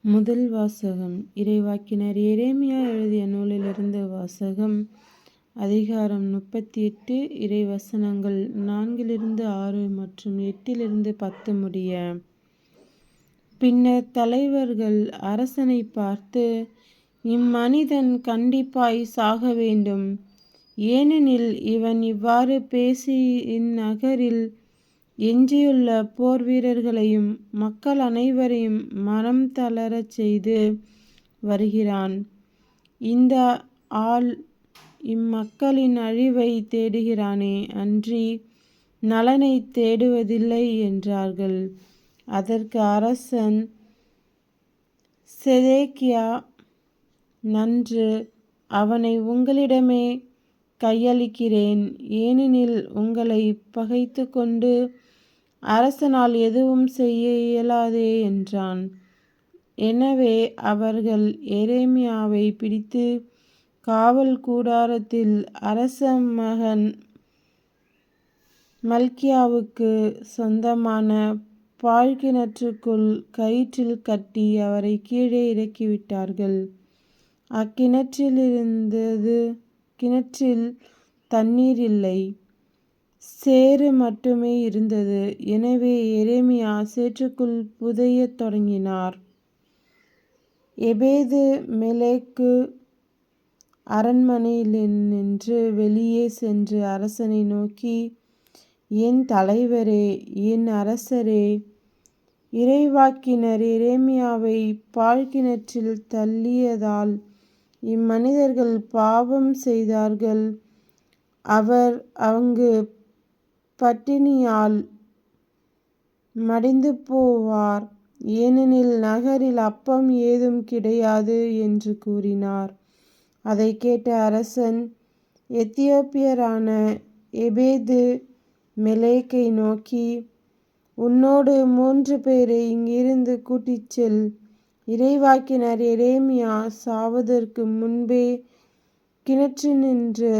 முதல் வாசகம். இறைவாக்கினர் எரேமியா எழுதிய நூலிலிருந்து வாசகம். அதிகாரம் 38. இறைவசனங்கள் 4-6 மற்றும் 8-10 முடிய. பின்னர் தலைவர்கள் அரசனை பார்த்து, இம்மனிதன் கண்டிப்பாய் சாக வேண்டும். ஏனெனில் இவன் இவ்வாறு பேசி இந்நகரில் எஞ்சியுள்ள போர் வீரர்களையும் மக்கள் அனைவரையும் மனம் தளரச் செய்து வருகிறான். இந்த ஆள் இம்மக்களின் அழிவை தேடுகிறானே அன்றி நலனை தேடுவதில்லை என்றார்கள். அதற்கு அரசன், செதேக்கியா, நன்று, அவனை உங்களிடமே கையளிக்கிறேன். ஏனெனில் உங்களை பகைத்து கொண்டு அரசனால் எதுவும் செய்ய இயலாதே என்றான். எனவே அவர்கள் எரேமியாவை பிடித்து காவல் கூடாரத்தில் அரச மகன் மல்கியாவுக்கு சொந்தமான பாழ்கிணற்றுக்குள் கயிற்றில் கட்டி அவரை கீழே இறக்கிவிட்டார்கள். கிணற்றில் தண்ணீர் இல்லை, சேறு மட்டுமே இருந்தது. எனவே எரேமியா சேற்றுக்குள் புதையத் தொடங்கினார். எபேது மெலேக்கு அரண்மனையினின்று வெளியே சென்று அரசனை நோக்கி, என் தலைவரே, என் அரசரே, இறைவாக்கினர் எரேமியாவை பாழ்கிணற்றில் தள்ளியதால் இம்மனிதர்கள் பாவம் செய்தார்கள். அவர் அங்கு பட்டினியால் மடிந்து போவார். ஏனெனில் நகரில் அப்பம் ஏதும் கிடையாது என்று கூறினார். அதை கேட்ட அரசன் எத்தியோப்பியரான எபேது மெலேக்கை நோக்கி, உன்னோடு 3 பேரை இங்கிருந்து கூட்டிச் செல். இறைவாக்கினர் எரேமியா சாவதற்கு முன்பே கிணற்றினின்று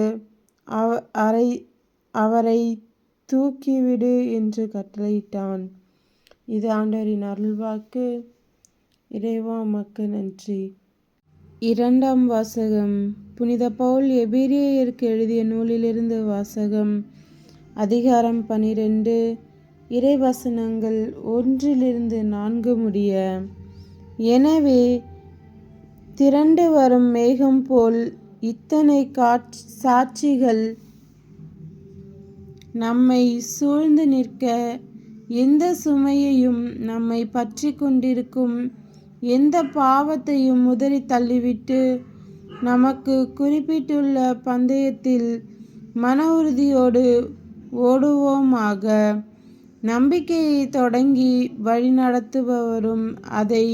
அவரை தூக்கிவிடு என்று கட்டளையிட்டான். இது ஆண்டவரின் அருள்வாக்கு. இறைவா உமக்கு நன்றி. இரண்டாம் வாசகம். புனித பவுல் எபிரேயருக்கு எழுதிய நூலிலிருந்து வாசகம். அதிகாரம் 12. இறைவசனங்கள் 1-4 முடிய. எனவே திரண்டு வரும் மேகம் போல் இத்தனை சாட்சிகள் நம்மை சூழ்ந்து நிற்க, எந்த சுமையையும் நம்மை பற்றி கொண்டிருக்கும் எந்த பாவத்தையும் உதறி தள்ளிவிட்டு, நமக்கு குறிப்பிட்டுள்ள பந்தயத்தில் மன உறுதியோடு ஓடுவோமாக. நம்பிக்கையை தொடங்கி வழிநடத்துபவரும் அதை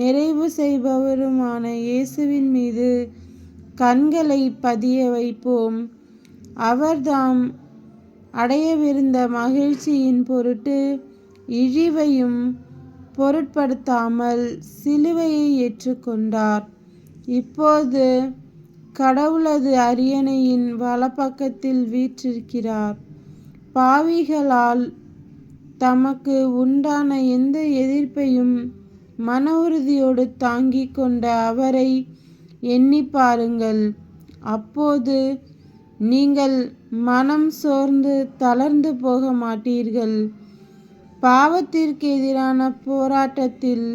நிறைவு செய்பவருமான இயேசுவின் மீது கண்களை பதிய வைப்போம். அவர்தாம் அடையவிருந்த மகிழ்ச்சியின் பொருட்டு இழிவையும் பொருட்படுத்தாமல் சிலுவையை ஏற்றுக்கொண்டார். இப்போது கடவுளது அரியணையின் வலப்பக்கத்தில் வீற்றிருக்கிறார். பாவிகளால் தமக்கு உண்டான எந்த எதிர்ப்பையும் மன உறுதியோடு தாங்கிக் கொண்ட அவரை எண்ணி பாருங்கள். அப்போது நீங்கள் மனம் சோர்ந்து தளர்ந்து போக மாட்டீர்கள். பாவத்திற்கு எதிரான போராட்டத்தில்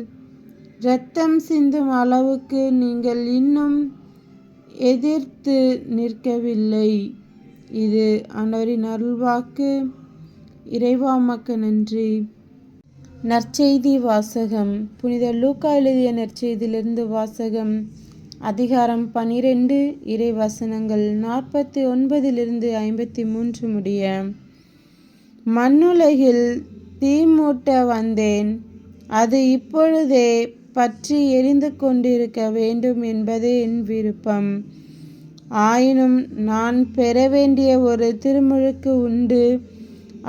இரத்தம் சிந்தும் அளவுக்கு நீங்கள் இன்னும் எதிர்த்து நிற்கவில்லை. இது ஆண்டவரின் அருள்வாக்கு. இறைவா உமக்கு நன்றி. நற்செய்தி வாசகம். புனித லூக்கா எழுதிய நற்செய்தியிலிருந்து வாசகம். அதிகாரம் 12. இறைவசனங்கள் 49-53 முடிய. மண்ணுலகில் தீ மூட்ட வந்தேன், அது இப்பொழுதே பற்றி எரிந்து கொண்டிருக்க வேண்டும் என்பதே என் விருப்பம். ஆயினும் நான் பெற வேண்டிய ஒரு திருமுழுக்கு உண்டு.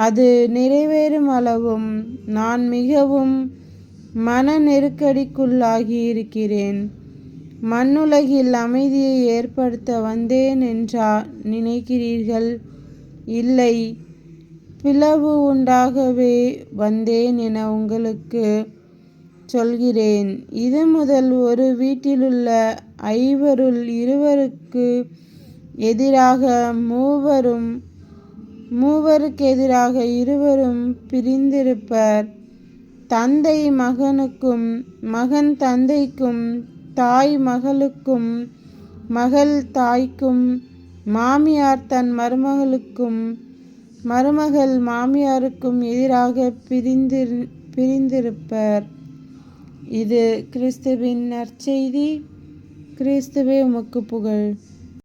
அது நிறைவேறும் அளவும் நான் மிகவும் மன நெருக்கடிக்குள்ளாகி இருக்கிறேன். மண்ணுலகில் அமைதியை ஏற்படுத்த வந்தேன் என்றா நினைக்கிறீர்கள்? இல்லை, பிளவு உண்டாகவே வந்தேன் என உங்களுக்கு சொல்கிறேன். இது முதல் ஒரு வீட்டிலுள்ள 5 இருவருக்கு எதிராக மூவருக்கு எதிராக 2 பிரிந்திருப்பர். தந்தை மகனுக்கும், மகன் தந்தைக்கும், தாய் மகளுக்கும், மகள் தாய்க்கும், மாமியார் தன் மருமகளுக்கும், மருமகள் மாமியாருக்கும் எதிராக பிரிந்திருப்பர். இது கிறிஸ்துவின் நற்செய்தி. கிறிஸ்துவே உமக்கு புகழ்.